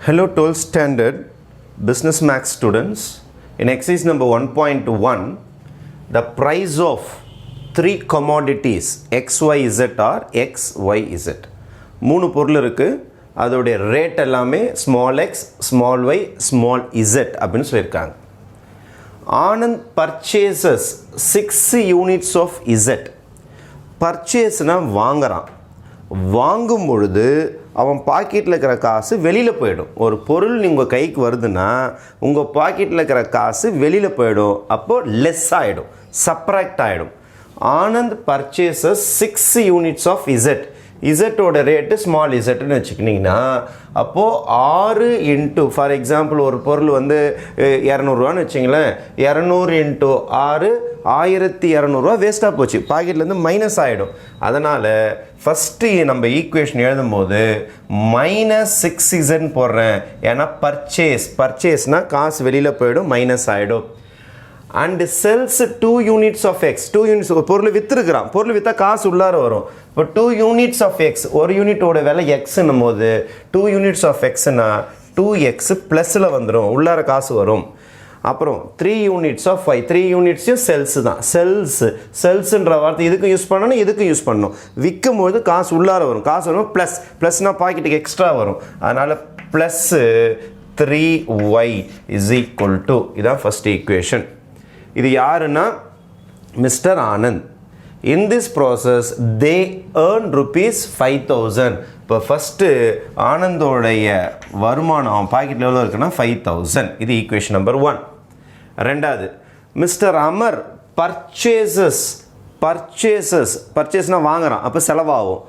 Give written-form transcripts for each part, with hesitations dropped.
Hello 12th standard business max students. In exercise number 1.1, the price of three commodities XYZ or XYZ. மூணு பொருள் இருக்கு. அதோட rate எல்லாமே small x, small y, small z அப்படினு சொல்லிருக்காங்க. Anand purchases 6 units of z. Purchaseனா வாங்குறான். வாங்கும் பொழுது அவன் பாக்கெட்டில் இருக்கிற காசு வெளியில் போயிடும். ஒரு பொருள் உங்கள் கைக்கு வருதுன்னா உங்கள் பாக்கெட்டில் இருக்கிற காசு வெளியில் போயிடும். அப்போது லெஸ் ஆகிடும், சப்ராக்ட் ஆகிடும். Anand purchases 6 units of Z. இசட்டோட ரேட்டு ஸ்மால் இசட்டுன்னு வச்சுக்கிட்டிங்கன்னா அப்போது 6 இன்ட்டு, ஃபார் எக்ஸாம்பிள் ஒரு பொருள் வந்து 200 வச்சுங்களேன், 200 இன்ட்டு 6 1200 வேஸ்ட்டாக போச்சு, பாக்கெட்லேருந்து மைனஸ் ஆகிடும். அதனால் ஃபஸ்ட்டு நம்ம ஈக்குவேஷன் எழுதும் போது -6z போடுறேன். ஏன்னா பர்ச்சேஸ்னால் காசு வெளியில் போயிடும், மைனஸ் ஆகிடும். And sells 2 units of X. 2 units ஒரு பொருள் விற்றுருக்குறான், பொருள் விற்றா காசு உள்ளார வரும். இப்போ 2 யூனிட்ஸ் ஆஃப் எக்ஸ், ஒரு யூனிட்டோட விலை எக்ஸ்ன்னும் போது 2 யூனிட்ஸ் ஆஃப் எக்ஸ்னா 2x ப்ளஸில் வந்துடும், உள்ளார காசு வரும். அப்புறம் 3 யூனிட்ஸ் ஆஃப் y. 3 யூனிட்ஸையும் செல்ஸ் தான். செல்ஸுன்ற வார்த்தை இதுக்கும் யூஸ் பண்ணணும், இதுக்கும் யூஸ் பண்ணணும். விற்கும் போது காசு உள்ளார வரும், காசு வரும் ப்ளஸ்னால் பாக்கெட்டுக்கு எக்ஸ்ட்ரா வரும். அதனால் plus 3y is equal to, இதான் ஃபஸ்ட் ஈக்குவேஷன். இது யாருன்னா mister Anand. In this process they earn ₹5000. இப்போ ஃபஸ்ட்டு ஆனந்தோடைய வருமானம் அவன் பாக்கெட்டில் எவ்வளோ இருக்குன்னா 5000. இது ஈக்குவேஷன் நம்பர் 1. ரெண்டாவது, மிஸ்டர் அமர் பர்ச்சேஸ்னால் வாங்குறான், அப்போ செலவாகும்.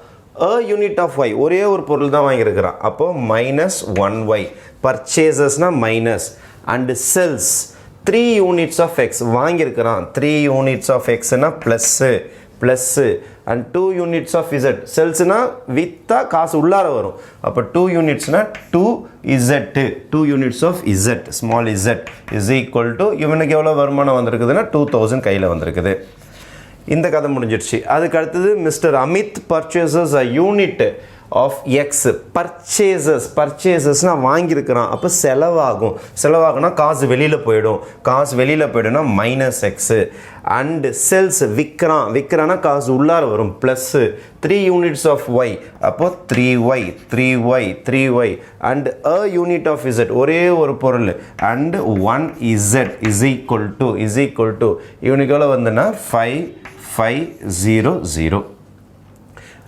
யூனிட் ஆஃப் y, ஒரே ஒரு பொருள் தான் வாங்கியிருக்கிறான், அப்போது -1y. பர்ச்சேசஸ்னால் minus. And sells 3 units of X வாங்கியிருக்கிறான். 3 யூனிட்ஸ் ஆஃப் எக்ஸ்னா plus and 2 units of Z. செல்ஸ்னா விற்றா காசு உள்ளார வரும். அப்போ 2 யூனிட்ஸ்னா 2 units of Z, small Z is equal to, இவனுக்கு எவ்வளோ வருமானம் வந்திருக்குதுன்னா 2000 கையில் வந்திருக்குது. இந்த கதை முடிஞ்சிடுச்சு. அதுக்கு அடுத்தது mister Amit purchases a unit of X. பர்ச்சேசஸ்னால் வாங்கியிருக்கிறான், அப்போ செலவாகும்னா காசு வெளியில் போய்டும்னா -x. அண்டு செல்ஸ் விற்கிறான்னா காசு உள்ளார வரும், ப்ளஸ்ஸு 3 யூனிட்ஸ் ஆஃப் y, அப்போ 3y. And unit of z, ஒரே ஒரு பொருள், and 1z is equal to இவனுக்கு எவ்வளோ வந்துன்னா 5500.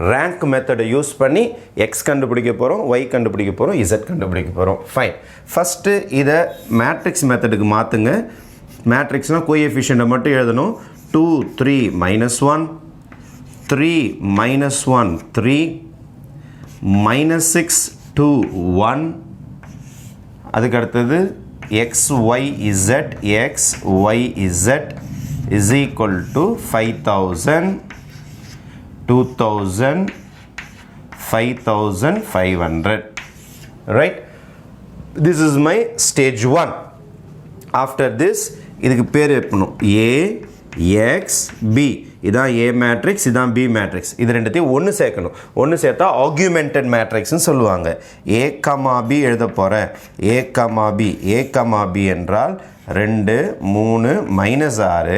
ரேங்க் மெத்தடை யூஸ் பண்ணி எக்ஸ் கண்டுபிடிக்க போகிறோம், ஒய் கண்டுபிடிக்க போகிறோம், இசட் கண்டுபிடிக்க போகிறோம். ஃபைன். ஃபஸ்ட்டு இதை மேட்ரிக்ஸ் மெத்தடுக்கு மாற்றுங்க. மேட்ரிக்ஸ்னால் கோஎஃபிஷியண்ட்டை மட்டும் எழுதணும். 2 3 -1 3 -1 3 -6 2 1. அதுக்கு அடுத்தது XYZ is equal to 5000 2000 5500. right? This is my stage 1. after this இதுக்கு பேர் எப்பணும் A X B. இதான் A மேட்ரிக்ஸ், இதான் B மேட்ரிக்ஸ். இது ரெண்டுத்தையும் ஒன்று சேர்க்கணும். ஒன்று சேர்த்தா ஆக்யூமெண்டட் மேட்ரிக்ஸ்னு சொல்லுவாங்க. A, B எழுத போகிறேன். A, B என்றால் 2 3 -6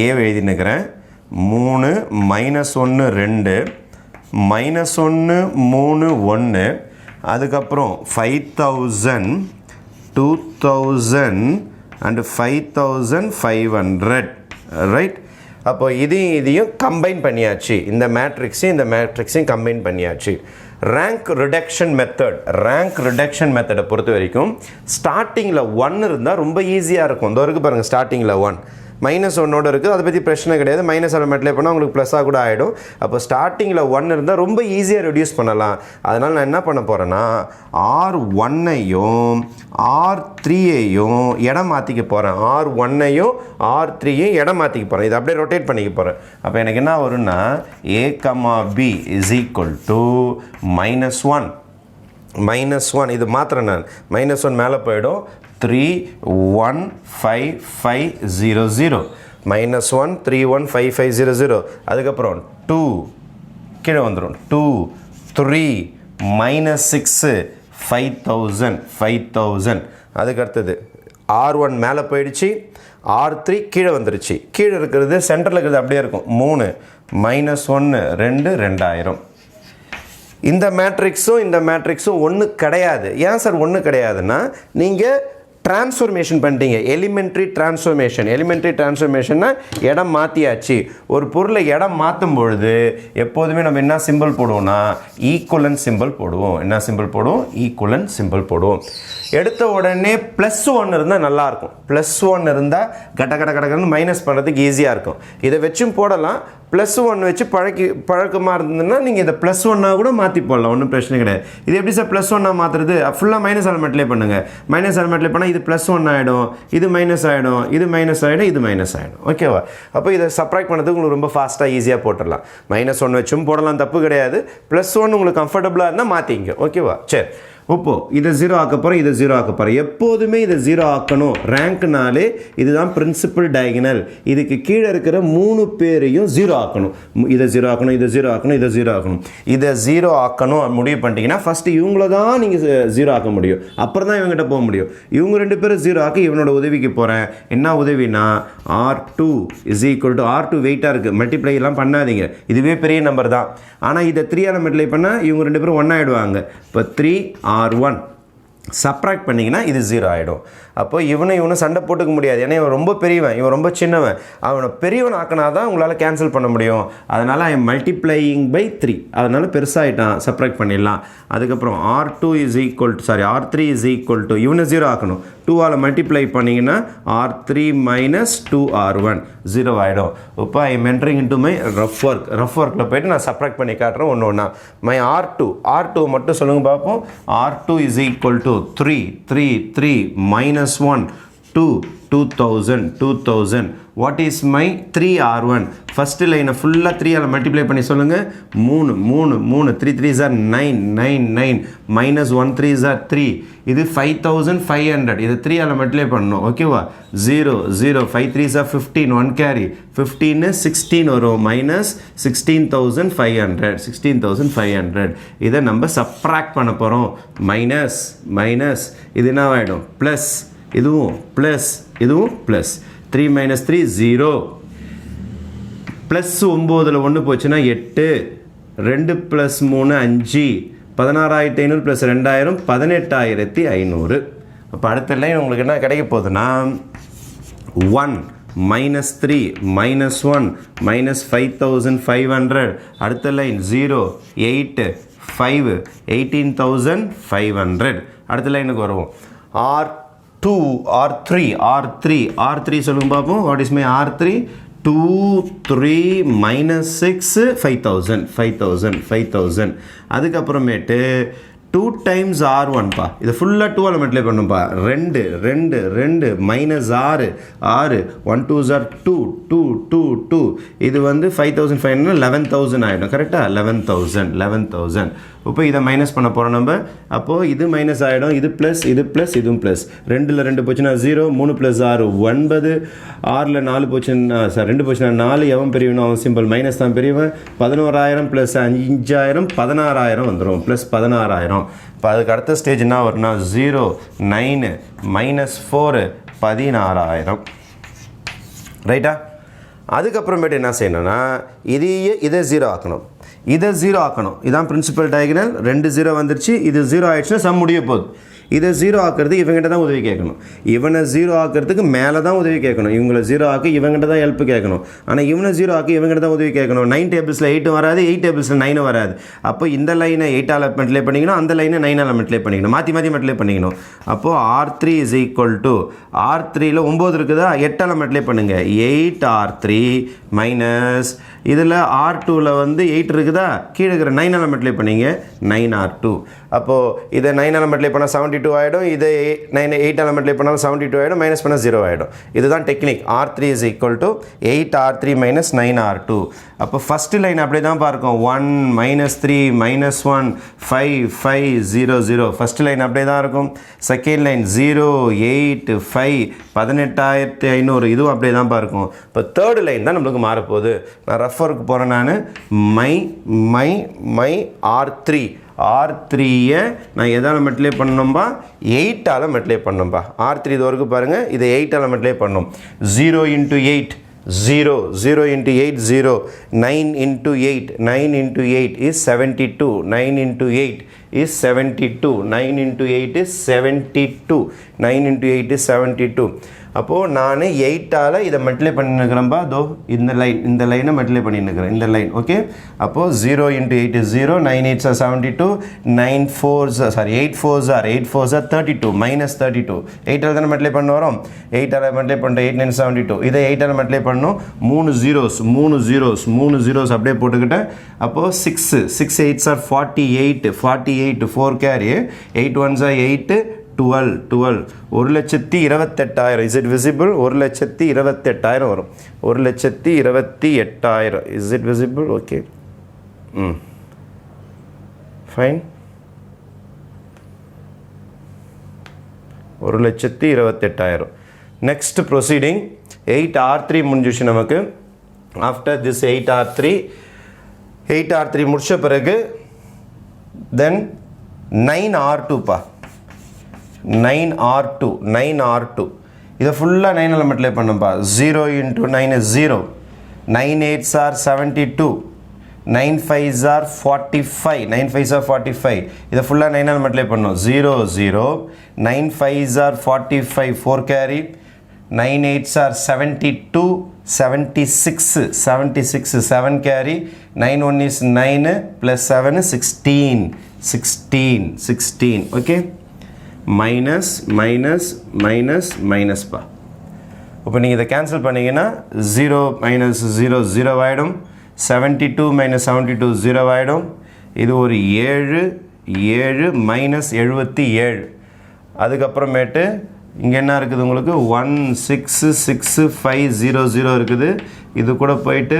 A எழுதினுக்கிறேன். 3 -1 2 -1 3 1. அதுக்கப்புறம் 5000 2000 அண்ட் 5500. ரைட்? அப்போ இதையும் கம்பைன் பண்ணியாச்சு. இந்த மேட்ரிக்ஸையும் கம்பைன் பண்ணியாச்சு. ரேங்க் ரிடக்ஷன் மெத்தடை பொறுத்த வரைக்கும் ஸ்டார்டிங்கில் 1 இருந்தால் ரொம்ப ஈஸியாக இருக்கும். இந்த வரைக்கும் பாருங்கள், ஸ்டார்டிங்கில் 1 -1 இருக்குது, அதை பற்றி பிரச்சனை கிடையாது. மைனஸ் எலமெண்ட்ல போனால் உங்களுக்கு ப்ளஸ்ஸாக கூட ஆகிடும். அப்போ ஸ்டார்டிங்கில் 1 இருந்தால் ரொம்ப ஈஸியாக ரெடியூஸ் பண்ணலாம். அதனால் நான் என்ன பண்ண போகிறேன்னா R1ஐயும் R3ஐயும் இடம் மாற்றிக்க போகிறேன். R1ஐயும் R3ஐயும் இடம் மாற்றிக்க போகிறேன். இதை அப்படியே ரொட்டேட் பண்ணிக்க போகிறேன். அப்போ எனக்கு என்ன வரும்னா A, B is equal to -1 இது மாத்திரம் நான் -1 மேலே போயிடும். 315500 -1 315500. அதுக்கப்புறம் 2 கீழே வந்துடும். 2 3 -6 5000 அதுக்கு அடுத்தது R1 மேலே போயிடுச்சு, R3 கீழே வந்துருச்சு. கீழே இருக்கிறது சென்டரில் இருக்கிறது அப்படியே இருக்கும். 3 -1 2 2000. இந்த மேட்ரிக்ஸும் ஒன்று கிடையாது. ஏன் சார் ஒன்று கிடையாதுன்னா, நீங்கள் ட்ரான்ஸ்ஃபர்மேஷன் பண்ணிட்டீங்க. எலிமெண்ட்ரி ட்ரான்ஸ்ஃபர்மேஷன்னா இடம் மாற்றியாச்சு. ஒரு பொருளை இடம் மாற்றும் பொழுது எப்போதுமே நம்ம என்ன சிம்பிள் போடுவோம்னா ஈக்குவலன்ட் சிம்பிள் போடுவோம். என்ன சிம்பிள் போடுவோம்? ஈக்குவலன்ட் சிம்பிள் போடுவோம். எடுத்த உடனே +1 இருந்தால் நல்லாயிருக்கும். +1 இருந்தால் கடன்னு மைனஸ் பண்ணுறதுக்கு ஈஸியாக இருக்கும். இதை வச்சும் போடலாம். +1 வச்சு பழக்கமாக இருந்ததுன்னா நீங்கள் இதை +1 கூட மாற்றி போடலாம், ஒன்றும் பிரச்சனை கிடையாது. இது எப்படி சார் +1 மாற்றுறது? ஃபுல்லாக மைனஸ் எலிமெண்ட்லேயே பண்ணுங்கள். மைனஸ் எலிமெண்ட்லேயே பண்ணால் இது +1 ஆகிடும், இது மைனஸ் ஆகிடும், இது மைனஸ் ஆகிடும், இது மைனஸ் ஆகிடும். ஓகேவா? அப்போ இதை சப்ராக்ட் பண்ணுறதுக்கு உங்களுக்கு ரொம்ப ஃபாஸ்ட்டாக ஈஸியாக போட்டுடலாம். -1 வச்சும் போடலாம், தப்பு கிடையாது. +1 உங்களுக்கு கம்ஃபர்டபுளாக இருந்தால் மாற்றிங்க. ஓகேவா? சரி, இப்போது இதை 0 ஆக்க போகிறோம், இதை 0 ஆக்க போகிறோம். எப்போதுமே இதை 0 ஆக்கணும். ரேங்க்னாலே இதுதான் பிரின்சிபல் டயகனல். இதுக்கு கீழே இருக்கிற 3 பேரையும் 0 ஆக்கணும். இதை 0 ஆக்கணும், இதை 0 ஆக்கணும், இதை 0 ஆக்கணும். இதை 0 ஆக்கணும் முடிவு பண்ணிட்டீங்கன்னா ஃபஸ்ட்டு இவங்கள தான் நீங்கள் 0 ஆக்க முடியும். அப்புறம் தான் இவங்ககிட்ட போக முடியும். இவங்க 2 பேரும் 0 ஆக்கி இவனோட உதவிக்கு போகிறேன். என்ன உதவினா R2 R2 வெயிட்டாக இருக்குது. மல்டிப்ளைலாம் பண்ணாதீங்க, இதுவே பெரிய நம்பர் தான். ஆனால் இதை 3ஆல் மல்டிப்ளை பண்ணால் இவங்க 2 பேரும் 1 ஆகிடுவாங்க. இப்போ 3R1 சப்ராக்ட் பண்ணிங்கன்னா இது 0 ஆகிடும். அப்போ இவனும் சண்டை போட்டுக்க முடியாது. ஏன்னா இவன் ரொம்ப பெரியவன், இவன் ரொம்ப சின்னவன். அவனை பெரியவன் ஆக்கினா தான் உங்களால் கேன்சல் பண்ண முடியும். அதனால் ஐ மல்டிப்ளையிங் பை 3, அதனால் பெருசாகிட்டான், சப்ராக்ட் பண்ணிடலாம். அதுக்கப்புறம் R3 இவனை 0 ஆக்கணும். 2ஆல் மல்டிப்ளை பண்ணிங்கன்னா R3 - 2R1 0 ஆகிடும். இப்போ I am entering into my rough ஒர்க்கில் போய்ட்டு நான் சப்ராக்ட் பண்ணி காட்டுறேன் ஒன்று ஒன்றா. மை R2 மட்டும் சொல்லுங்கள் பார்ப்போம். R2 3 -1 2 2000. What is my 3R1? First லைனை ஃபுல்லாக 3ஆல் மல்டிப்ளை பண்ணி சொல்லுங்கள். 3 3 3 are 9 -1 3 are 3. இது 5500. இது 3ஆல் மல்டிப்ளை பண்ணணும். ஓகேவா? 0 5 3 are 15. 1 கேரி 15 16 வரும். -16,500. இதை நம்ம சப்ராக்ட் பண்ண போகிறோம். மைனஸ் இது என்ன ஆகிடும்? ப்ளஸ், இதுவும் ப்ளஸ், இதுவும் ப்ளஸ். 3 - 3 0. +9 1 போச்சுன்னா 8. 2 + 3 5. 16,500 + 2000 18,500. அப்போ அடுத்த லைன் உங்களுக்கு என்ன கிடைக்க போகுதுன்னா 1 -3 -1 -5,500. அடுத்த லைன் 0 8 5 18,500. அடுத்த லைனுக்கு வருவோம். R3 சொல்லுங்க பார்ப்போம். What is my R3? 2 3 -6 5,000. அதுக்கப்புறமேட்டு 2 times R1 பா. இது ஃபுல்லாக 2ஆல் மல்டிப்ளை பண்ணும்பா. 2 -6 1 2s are 2. இது வந்து 5,500 11,000 ஆகிடும். கரெக்டாக? 11,000. இப்போ இதை மைனஸ் பண்ண போகிறோம் நம்ம. அப்போது இது மைனஸ் ஆகிடும். இது ப்ளஸ், இதுவும் ப்ளஸ். 2ல் 2 போச்சுன்னா 0. 3 + 6 9. 6ல் 4 போச்சுன்னா 2 போச்சுன்னா 4. எவன் பெரியவனோ அவன் சிம்பிள் மைனஸ் தான் பெரியவன். 11,000 + 5,000 16,000 வந்துடும். +16,000. இப்போ அதுக்கு அடுத்த ஸ்டேஜ் என்ன வரும்னா 0 9 -4 16,000. ரைட்டா? அதுக்கப்புறமேட்டு என்ன செய்யணும்னா இதை 0 ஆக்கணும். இதான் பிரின்சிபல் டயகனல். 2 0 வந்துருச்சு. இது 0 ஆயிடுச்சுன்னா சம் முடிய போகுது. இதை 0 ஆக்கிறது இவங்ககிட்ட தான் உதவி கேட்கணும். இவனை 0 ஆக்கிறதுக்கு மேலே தான் உதவி கேட்கணும். இவங்களை 0 ஆக்கி இவங்ககிட்ட தான் ஹெல்ப் கேட்கணும். ஆனால் இவனை 0 ஆக்கி இவங்ககிட்ட தான் உதவி கேட்கணும். 9 டேபிள்ஸில் 8 வராது, 8 டேபிள்ஸில் 9 வராது. அப்போ இந்த லைனை 8ஆல் மல்டிப்ளை பண்ணிக்கணும், அந்த லைனை 9ஆல் மல்டிப்ளை பண்ணிக்கணும். மாற்றி மல்டிப்ளை பண்ணிக்கணும். அப்போது R3 R3ல் 9 இருக்குதா? 8ஆல் மல்டிப்ளை பண்ணுங்கள். 8R3 மைனஸ் இதில் R2ல் வந்து 8 இருக்குதா? கீழே இருக்கிற 9ஆல் மல்டிப்ளை பண்ணிங்க. 9R2. அப்போது இதை 9ஆல் மல்டிப்ளை பண்ணால் 72 ஆகிடும். இதை 8ஆல் மல்டிப்ளை பண்ணாலும் 72 ஆகிடும். மைனஸ் பண்ணால் 0 ஆகிடும். இதுதான் டெக்னிக். R3 8R3 - 9R2. அப்போ ஃபஸ்ட்டு லைன் அப்படி தான் பார்க்கும். 1 -3 -1 5 5 0 0. ஃபஸ்ட்டு லைன் அப்படியே தான் இருக்கும். Second line 0 8 5 18,500. இதுவும் அப்படியே தான் பார்க்கும். இப்போ தேர்டு லைன் தான் நம்மளுக்கு மாறப்போகுது. நான் ரஃபருக்கு போகிறேன். நான் மை R3 R3 நான் எதால மல்டிப்ளை பண்ணனும்பா 8 ஆல மல்டிப்ளை பண்ணனும்பா R3 இது வரைக்கும் பாருங்க இதை 8 ஆல மல்டிப்ளை பண்ணனும் 0 into 8 0 0 into 8 0 9 into 8 9 into 8 is 72 9 into 8 is 72 9 into 8 is 72 9 into 8 is 72 அப்போ நான் 8 ஆல இத மல்டிப்ளை பண்ணிக்கிறேன்பா தோ இந்த லைனை மல்டிப்ளை பண்ணிக்கிறேன் இந்த லைன் ஓகே அப்போ 0 into 8 is 0 9 8s are 72 9 4s sorry 8 4s are 32 minus 32 8 ஆல தான மல்டிப்ளை பண்ண வரோம் 8 ஆல மல்டிப்ளை பண்ண 8 9 72 இதை 8 ஆல மல்டிப்ளை பண்ணனும் 3 zeros அப்படியே போட்டுக்கிட்டேன் அப்போ 6 8s are 48 4 carry 8 1s are 8 12 1,28,000 is it visible 1,28,000 வரும் 1,28,000 is it visible okay fine 1,28,000 next proceeding 8R3 முடிஞ்சிச்சு நமக்கு after this 8R3 முடிச்ச பிறகு then 9R2 பா 9R2 இதை ஃபுல்லா 9 ஆல multiply பண்ணும்பா 0 into 9 is 0 9 8s are 72 9 5s are 45 இதை ஃபுல்லா 9 ஆல மல்டிப்ளை பண்ணனும் 0 0 9 5s are 45 4 carry 9 8s are 72 76 7 carry 9 1 is 9 plus 7 is 16 okay minus பா இப்போ நீங்க இத கேன்சல் பண்ணீங்கனா 0 minus 0 0 ஆயிடும் 72 minus 72 0 ஆயிடும் இது ஒரு 7 minus 77 அதுக்கு அப்புறமேட்டு இங்க என்ன இருக்குது உங்களுக்கு 166500 இருக்குது இது கூட போய்ட்டு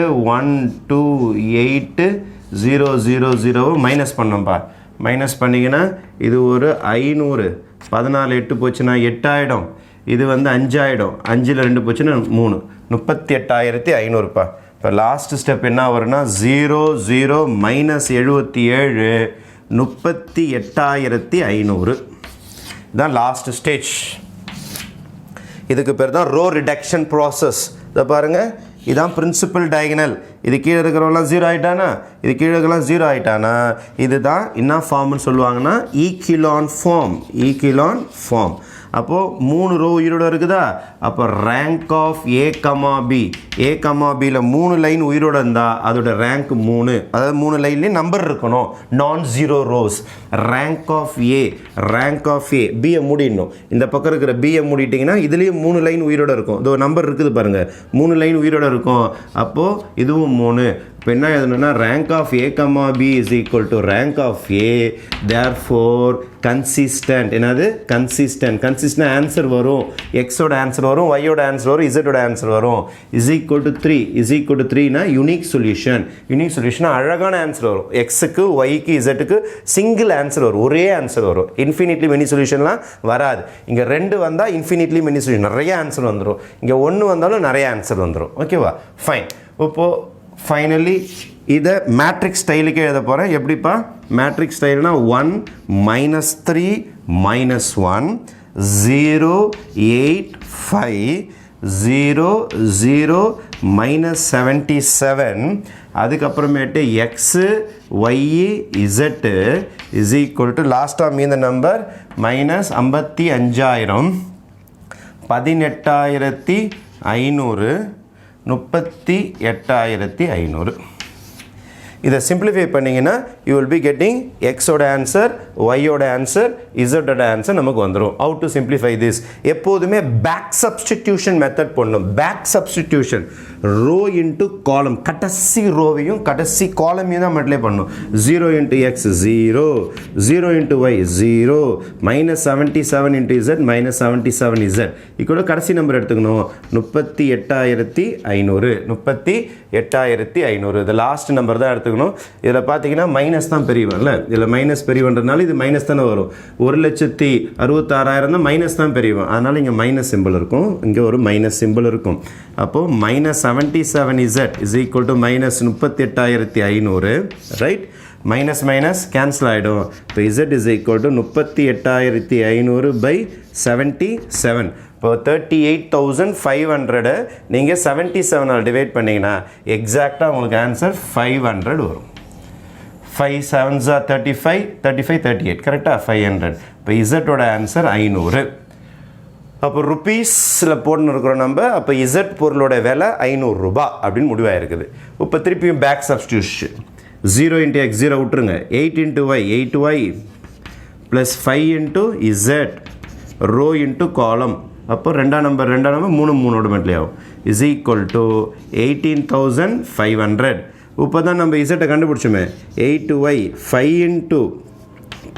12800 மைனஸ் பண்ணனும்பா மைனஸ் பண்ணீங்கனா இது ஒரு 500 14 8 போச்சுனா 8 ஆயிடும் இது வந்து 5 ஆயிடும் 5 ல 2 போச்சுனா 3 38500 பா இப்ப லாஸ்ட் ஸ்டெப் என்ன வரும்னா 0 0 77 38500 இதான் லாஸ்ட் ஸ்டேஜ் இதுக்கு பேர் தான் ரோ ரிடக்ஷன் process இத பாருங்க இதான் பிரின்சிபல் டயகனல் இது கீழ இருக்கறவெல்லாம் 0 ஆயிட்டானா இது கீழ இருக்கறவெல்லாம் 0 ஆயிட்டானா இதுதான் என்ன ஃபார்ம்னு சொல்வாங்கன்னா ஈக்கிலான் ஃபார்ம் அப்போ மூணு ரோ உயிரோட இருக்குதா அப்போ rank of a, b ல மூணு லைன் உயிரோட இருந்தா அதோட rank 3 அதாவது மூணு லைன்லயே நம்பர் இருக்கணும் நான் zero rose rank of a b ய மூடிடணும் இந்த பக்கம் இருக்கிற b ய மூடிட்டீங்கன்னா இதுலயே மூணு லைன் உயிரோட இருக்கும் இதோ நம்பர் இருக்குது பாருங்க மூணு லைன் உயிரோட இருக்கும் அப்போ இதுவும் 3 இப்போ என்ன எழுதணும்னா rank of a, b is equal to rank of a therefore consistent என்னது consistent ஆன்சர் வரும் x ஓட ஆன்சர் வரும் y ஓட ஆன்சர் வரும் z ஓட ஆன்சர் வரும் is equal to 3 னா யூனிக் சொல்யூஷன் அழகான ஆன்சர் வரும் x க்கு y க்கு z க்கு சிங்கிள் ஆன்சர் வரும் ஒரே ஆன்சர் வரும் இன்ஃபினிட்லி மெனி சொல்யூஷன்லாம் வராது இங்க ரெண்டு வந்தா இன்ஃபினிட்லி மெனி சொல்யூஷன் நிறைய ஆன்சர் வந்துரும் இங்க ஒன்னு வந்தாலும் நிறைய ஆன்சர் வந்துரும் ஓகேவா ஃபைன் இப்போ ஃபைனலி இத மேட்ரிக்ஸ் ஸ்டைலுக்கு எழுத போறேன் எப்படிப்பா மேட்ரிக்ஸ் ஸ்டைல்னா 1 -3 -1 0 8 5 0 0 -77 அதுக்கு அப்புறமேட்டு x y z is equal to last term in the number -55000 18500 38500 இதை simplify பண்ணீங்கன்னா you will be getting x ஓட ஆன்சர் y ஓட ஆன்சர் z ஓட ஆன்சர் நமக்கு வந்துரும் how to simplify this எப்போதுமே back substitution method பண்ணனும் back substitution row into column கடைசி ரோவையும் கடைசி காலமையும் தான் மல்டிப்ளை பண்ணனும் 0 into x 0 0 into y 0 -77 into z -77 z இக்கோட கடைசி நம்பர் எடுத்துக்கணும் 38500 the last number தான் எடுத்துக்கணும் இதல பாத்தீங்கன்னா மைனஸ் தான் பெரியவன்ல இதல மைனஸ் பெரியவன்றனால இது மைனஸ் தான வரும் 1,66,000 தான் மைனஸ் தான் பெரியவன் அதனால இங்க மைனஸ் சிம்பல் இருக்கும் இங்க ஒரு மைனஸ் சிம்பல் இருக்கும் அப்போ -77z is equal to -38500 right minus minus cancel ஆகிடும். இப்போ Z is equal to 38,500 by 77. இப்போ 38,500 நீங்கள் 77 டிவைட் பண்ணிங்கன்னா எக்ஸாக்டாக உங்களுக்கு ஆன்சர் 500 வரும். 5 7s are 35, 35 38 கரெக்டாக 500. இப்போ இசட்டோட ஆன்சர் 500. அப்போ ருப்பீஸில் போட்டுன்னு இருக்கிறோம் நம்ம. அப்போ இசட் பொருளோட விலை 500 ரூபாய் அப்படின்னு முடிவாக இருக்குது. இப்போ திருப்பியும் பேக் சப்ஸ்டியூஷன் 0 into x 0 விட்டுருங்க. 8 into y 8y plus 5 into z row into காலம். அப்போ ரெண்டாம் நம்பர் 3 மெட்லேயே ஆகும். Is equal to 18,500. இப்போ தான் நம்ம இசட்டை கண்டுபிடிச்சோமே. 8y 5 into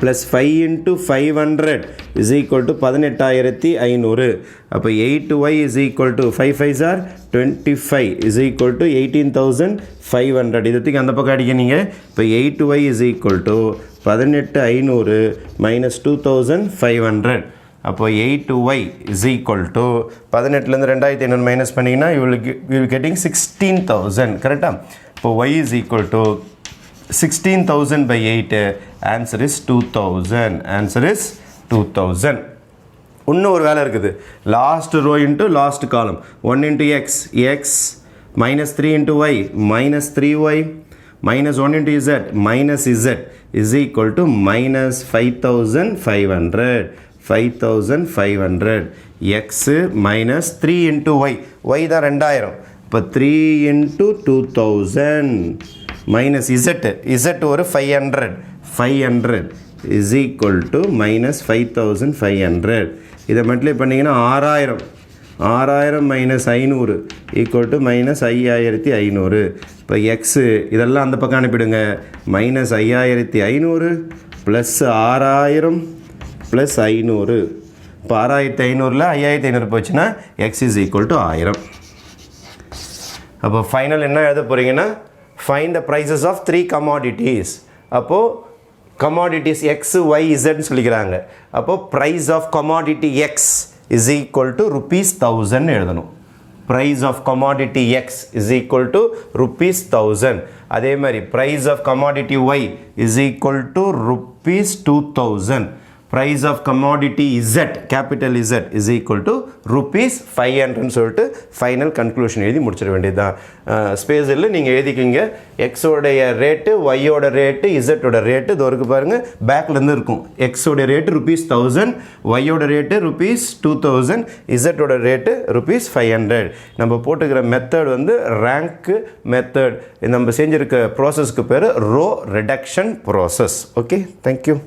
plus 5 into 500 is equal to 18,500. அப்போ 8y is equal to 5 5s are 25 is equal to 18,500. இதுக்கு அந்த பக்கம் அடிக்கிறீங்க. இப்போ 8y is equal to 18,500 minus 2,500. அப்போ 8y is equal to 18லேருந்து 2,500 minus பண்ணிங்கன்னா you will getting 16,000 கரெக்டாக. இப்போ y is equal to 16,000 by 8. Answer is 2,000. Answer is 2,000. இன்னும் ஒரு வேலை இருக்குது. Last rho into last column. 1 into x minus 3 into y minus 3y minus 1 into z minus z is equal to minus 5,500. 5,500 x minus 3 into y. y தான் 2000. இப்போ 3 into 2,000 minus z ஒரு 500 is equal to minus 5,500. இதை multiply பண்ணிங்கன்னா 6,000 minus 500 equal to minus 5,500. இப்போ x இதெல்லாம் அந்த பக்கம் அனுப்பிடுங்க. Minus 5,500 plus 6,000 plus 500. இப்போ 6,500ல் 5,500 போச்சுன்னா எக்ஸ் இஸ் ஈக்குவல் டு 1000. அப்போ ஃபைனல் என்ன எழுத போகிறீங்கன்னா find the prices of 3 commodities. அப்போ commodities x y z சொல்லிக்கிறாங்க. அப்போ price of commodity x is equal to rupees 1000 எழுதணும். price of commodity x is equal to rupees 1000. அதே மாதிரி price of commodity y is equal to rupees 2000. price of commodity z capital Z is equal to rupees 500 சொல்லிட்டு final conclusion எழுதி முடிச்சிட வேண்டியதுதான். ஸ்பேஸில் நீங்கள் எழுதிக்கிங்க எக்ஸோடைய rate ஒய்யோட rate இசட்டோட rate இது வரைக்கும் பாருங்கள் பேக்லேருந்து இருக்கும். எக்ஸோட ரேட்டு rupees 1000, ஒய்யோட ரேட்டு rupees 2000, இசட்டோட ரேட்டு rupees 500. நம்ம போட்டுக்கிற மெத்தட் வந்து ரேங்க் மெத்தட். நம்ம செஞ்சுருக்க ப்ராசஸ்க்கு பேர் row reduction process. Okay, thank you.